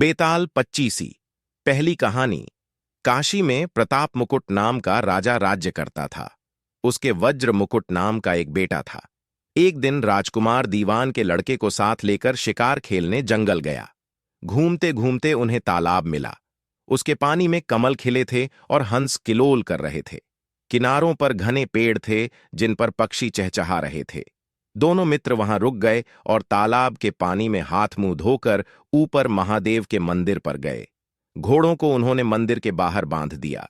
बेताल पच्चीसी। पहली कहानी। काशी में प्रताप मुकुट नाम का राजा राज्य करता था। उसके वज्र मुकुट नाम का एक बेटा था। एक दिन राजकुमार दीवान के लड़के को साथ लेकर शिकार खेलने जंगल गया। घूमते घूमते उन्हें तालाब मिला। उसके पानी में कमल खिले थे और हंस किलोल कर रहे थे। किनारों पर घने पेड़ थे जिन पर पक्षी चहचहा रहे थे। दोनों मित्र वहां रुक गए और तालाब के पानी में हाथ मुंह धोकर ऊपर महादेव के मंदिर पर गए। घोड़ों को उन्होंने मंदिर के बाहर बांध दिया।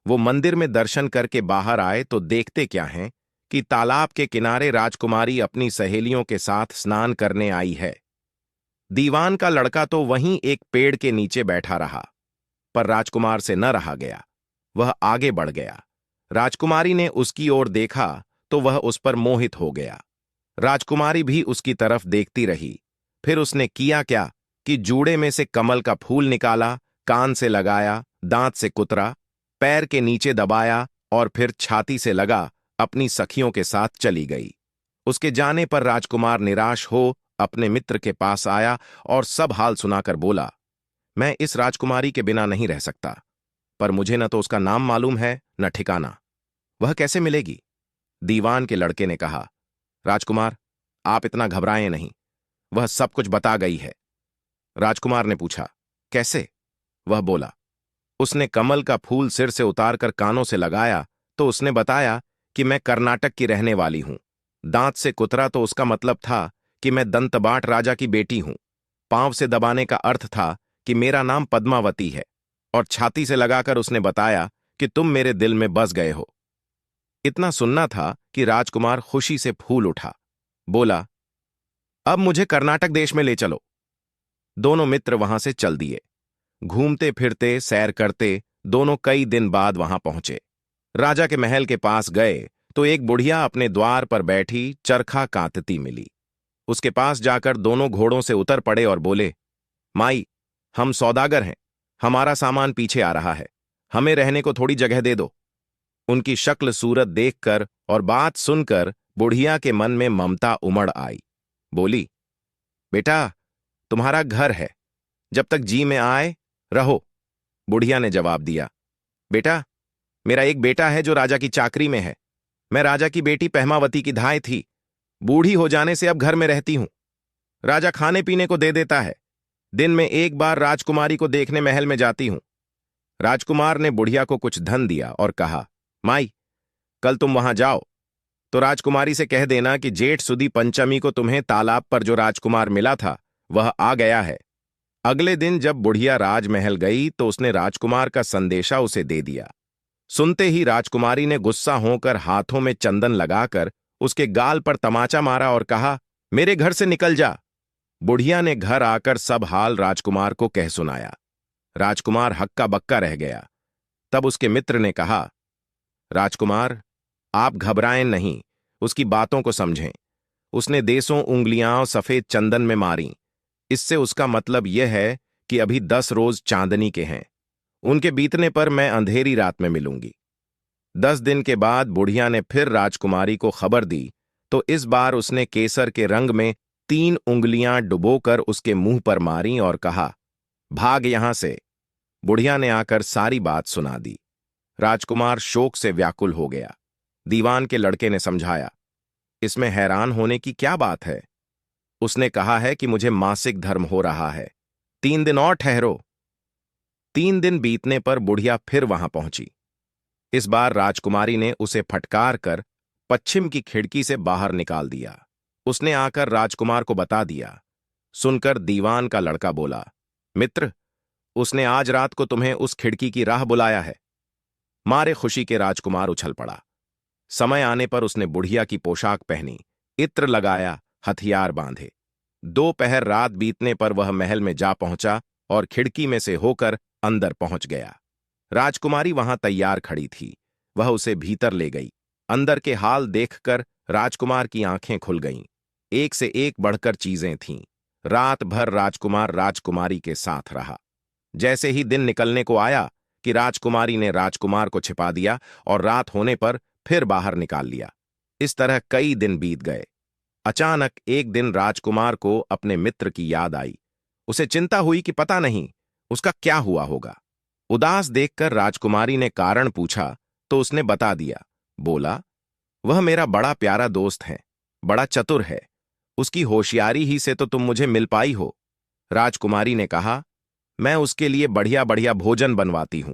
वो मंदिर में दर्शन करके बाहर आए तो देखते क्या हैं कि तालाब के किनारे राजकुमारी अपनी सहेलियों के साथ स्नान करने आई है। दीवान का लड़का तो वहीं एक पेड़ के नीचे बैठा रहा, पर राजकुमार से न रहा गया। वह आगे बढ़ गया। राजकुमारी ने उसकी ओर देखा तो वह उस पर मोहित हो गया। राजकुमारी भी उसकी तरफ देखती रही। फिर उसने किया क्या कि जूड़े में से कमल का फूल निकाला, कान से लगाया, दांत से कुतरा, पैर के नीचे दबाया और फिर छाती से लगा अपनी सखियों के साथ चली गई। उसके जाने पर राजकुमार निराश हो अपने मित्र के पास आया और सब हाल सुनाकर बोला, मैं इस राजकुमारी के बिना नहीं रह सकता, पर मुझे न तो उसका नाम मालूम है न ठिकाना। वह कैसे मिलेगी? दीवान के लड़के ने कहा, राजकुमार, आप इतना घबराएं नहीं, वह सब कुछ बता गई है। राजकुमार ने पूछा, कैसे? वह बोला, उसने कमल का फूल सिर से उतारकर कानों से लगाया तो उसने बताया कि मैं कर्नाटक की रहने वाली हूं। दांत से कुतरा तो उसका मतलब था कि मैं दंतबाट राजा की बेटी हूं। पांव से दबाने का अर्थ था कि मेरा नाम पद्मावती है। और छाती से लगाकर उसने बताया कि तुम मेरे दिल में बस गए हो। इतना सुनना था कि राजकुमार खुशी से फूल उठा। बोला, अब मुझे कर्नाटक देश में ले चलो। दोनों मित्र वहां से चल दिए। घूमते फिरते सैर करते दोनों कई दिन बाद वहां पहुंचे। राजा के महल के पास गए तो एक बुढ़िया अपने द्वार पर बैठी चरखा कातती मिली। उसके पास जाकर दोनों घोड़ों से उतर पड़े और बोले, माई, हम सौदागर हैं, हमारा सामान पीछे आ रहा है, हमें रहने को थोड़ी जगह दे दो। उनकी शक्ल सूरत देखकर और बात सुनकर बुढ़िया के मन में ममता उमड़ आई। बोली, बेटा, तुम्हारा घर है, जब तक जी में आए रहो। बुढ़िया ने जवाब दिया, बेटा, मेरा एक बेटा है जो राजा की चाकरी में है। मैं राजा की बेटी पहमावती की धाय थी। बूढ़ी हो जाने से अब घर में रहती हूं। राजा खाने पीने को दे देता है। दिन में एक बार राजकुमारी को देखने महल में जाती हूं। राजकुमार ने बुढ़िया को कुछ धन दिया और कहा, माई, कल तुम वहां जाओ तो राजकुमारी से कह देना कि जेठ सुदी पंचमी को तुम्हें तालाब पर जो राजकुमार मिला था वह आ गया है। अगले दिन जब बुढ़िया राजमहल गई तो उसने राजकुमार का संदेशा उसे दे दिया। सुनते ही राजकुमारी ने गुस्सा होकर हाथों में चंदन लगाकर उसके गाल पर तमाचा मारा और कहा, मेरे घर से निकल जा। बुढ़िया ने घर आकर सब हाल राजकुमार को कह सुनाया। राजकुमार हक्का बक्का रह गया। तब उसके मित्र ने कहा, राजकुमार, आप घबराएं नहीं, उसकी बातों को समझें। उसने देसों उंगलियां सफेद चंदन में मारी। इससे उसका मतलब यह है कि अभी 10 रोज चांदनी के हैं। उनके बीतने पर मैं अंधेरी रात में मिलूंगी। 10 दिन के बाद बुढ़िया ने फिर राजकुमारी को खबर दी तो इस बार उसने केसर के रंग में 3 उंगलियां डुबोकर उसके मुंह पर मारी और कहा, भाग यहां से। बुढ़िया ने आकर सारी बात सुना दी। राजकुमार शोक से व्याकुल हो गया। दीवान के लड़के ने समझाया, इसमें हैरान होने की क्या बात है? उसने कहा है कि मुझे मासिक धर्म हो रहा है, 3 दिन और ठहरो। 3 दिन बीतने पर बुढ़िया फिर वहां पहुंची। इस बार राजकुमारी ने उसे फटकार कर पश्चिम की खिड़की से बाहर निकाल दिया। उसने आकर राजकुमार को बता दिया। सुनकर दीवान का लड़का बोला, मित्र, उसने आज रात को तुम्हें उस खिड़की की राह बुलाया है। मारे खुशी के राजकुमार उछल पड़ा। समय आने पर उसने बुढ़िया की पोशाक पहनी, इत्र लगाया, हथियार बांधे। 2 पहर रात बीतने पर वह महल में जा पहुंचा और खिड़की में से होकर अंदर पहुंच गया। राजकुमारी वहां तैयार खड़ी थी। वह उसे भीतर ले गई। अंदर के हाल देखकर राजकुमार की आंखें खुल गईं। एक से एक बढ़कर चीजें थीं। रात भर राजकुमार राजकुमारी के साथ रहा। जैसे ही दिन निकलने को आया कि राजकुमारी ने राजकुमार को छिपा दिया और रात होने पर फिर बाहर निकाल लिया। इस तरह कई दिन बीत गए। अचानक एक दिन राजकुमार को अपने मित्र की याद आई। उसे चिंता हुई कि पता नहीं उसका क्या हुआ होगा। उदास देखकर राजकुमारी ने कारण पूछा तो उसने बता दिया। बोला, वह मेरा बड़ा प्यारा दोस्त है, बड़ा चतुर है। उसकी होशियारी ही से तो तुम मुझे मिल पाई हो। राजकुमारी ने कहा, मैं उसके लिए बढ़िया बढ़िया भोजन बनवाती हूं।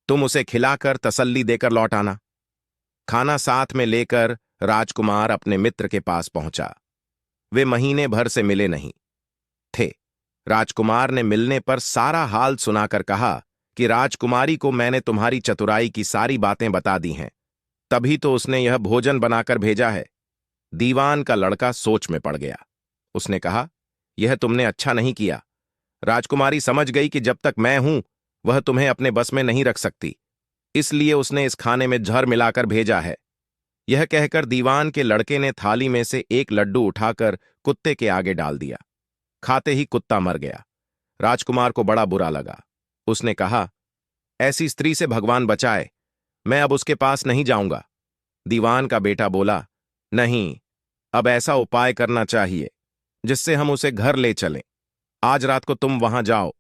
तुम उसे खिलाकर तसल्ली देकर लौट आना। खाना साथ में लेकर राजकुमार अपने मित्र के पास पहुंचा। वे महीने भर से मिले नहीं थे। राजकुमार ने मिलने पर सारा हाल सुनाकर कहा कि राजकुमारी को मैंने तुम्हारी चतुराई की सारी बातें बता दी हैं, तभी तो उसने यह भोजन बनाकर भेजा है। दीवान का लड़का सोच में पड़ गया। उसने कहा, यह तुमने अच्छा नहीं किया। राजकुमारी समझ गई कि जब तक मैं हूं वह तुम्हें अपने बस में नहीं रख सकती, इसलिए उसने इस खाने में जहर मिलाकर भेजा है। यह कहकर दीवान के लड़के ने थाली में से एक लड्डू उठाकर कुत्ते के आगे डाल दिया। खाते ही कुत्ता मर गया। राजकुमार को बड़ा बुरा लगा। उसने कहा, ऐसी स्त्री से भगवान बचाए, मैं अब उसके पास नहीं जाऊंगा। दीवान का बेटा बोला, नहीं, अब ऐसा उपाय करना चाहिए जिससे हम उसे घर ले चलें। आज रात को तुम वहां जाओ।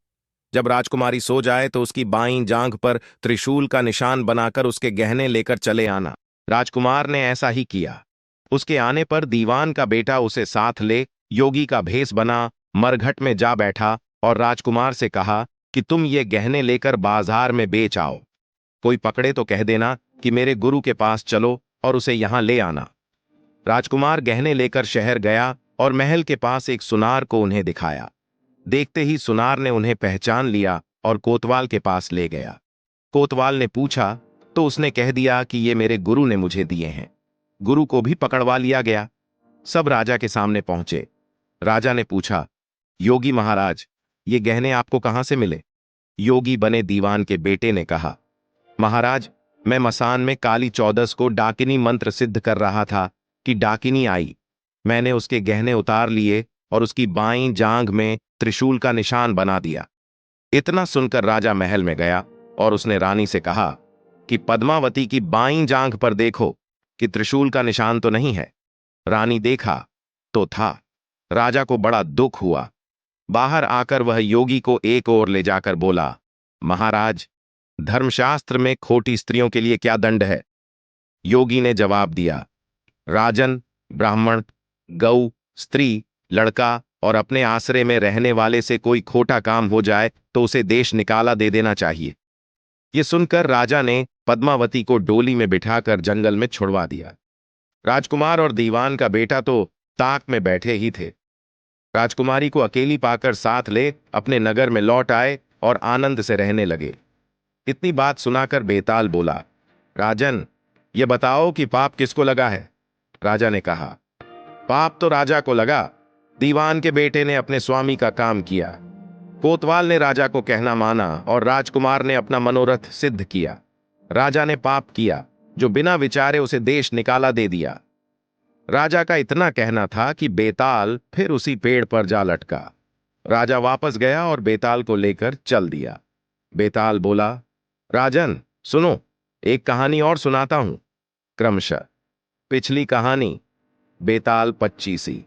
जब राजकुमारी सो जाए तो उसकी बाईं जांघ पर त्रिशूल का निशान बनाकर उसके गहने लेकर चले आना। राजकुमार ने ऐसा ही किया। उसके आने पर दीवान का बेटा उसे साथ ले योगी का भेष बना मरघट में जा बैठा और राजकुमार से कहा कि तुम ये गहने लेकर बाजार में बेच आओ। कोई पकड़े तो कह देना कि मेरे गुरु के पास चलो और उसे यहां ले आना। राजकुमार गहने लेकर शहर गया और महल के पास एक सुनार को उन्हें दिखाया। देखते ही सुनार ने उन्हें पहचान लिया और कोतवाल के पास ले गया। कोतवाल ने पूछा तो उसने कह दिया कि ये मेरे गुरु ने मुझे दिए हैं। गुरु को भी पकड़वा लिया गया। सब राजा के सामने पहुंचे। राजा ने पूछा, योगी महाराज, ये गहने आपको कहां से मिले? योगी बने दीवान के बेटे ने कहा, महाराज, मैं मसान में काली चौदस को डाकिनी मंत्र सिद्ध कर रहा था कि डाकिनी आई। मैंने उसके गहने उतार लिए और उसकी बाईं जांघ में त्रिशूल का निशान बना दिया। इतना सुनकर राजा महल में गया और उसने रानी से कहा कि पद्मावती की बाईं जांघ पर देखो कि त्रिशूल का निशान तो नहीं है। रानी देखा तो था। राजा को बड़ा दुख हुआ। बाहर आकर वह योगी को एक ओर ले जाकर बोला, महाराज, धर्मशास्त्र में खोटी स्त्रियों के लिए क्या दंड है? योगी ने जवाब दिया, राजन, ब्राह्मण, गौ, स्त्री, लड़का और अपने आश्रय में रहने वाले से कोई खोटा काम हो जाए तो उसे देश निकाला दे देना चाहिए। ये सुनकर राजा ने पद्मावती को डोली में बिठाकर जंगल में छुड़वा दिया। राजकुमार और दीवान का बेटा तो ताक में बैठे ही थे। राजकुमारी को अकेली पाकर साथ ले अपने नगर में लौट आए और आनंद से रहने लगे। इतनी बात सुनाकर बेताल बोला, राजन, ये बताओ कि पाप किसको लगा है? राजा ने कहा, पाप तो राजा को लगा। दीवान के बेटे ने अपने स्वामी का काम किया। कोतवाल ने राजा को कहना माना और राजकुमार ने अपना मनोरथ सिद्ध किया। राजा ने पाप किया जो बिना विचारे उसे देश निकाला दे दिया। राजा का इतना कहना था कि बेताल फिर उसी पेड़ पर जा लटका। राजा वापस गया और बेताल को लेकर चल दिया। बेताल बोला, राजन, सुनो, एक कहानी और सुनाता हूं। क्रमशः। पिछली कहानी, बेताल पच्चीसी।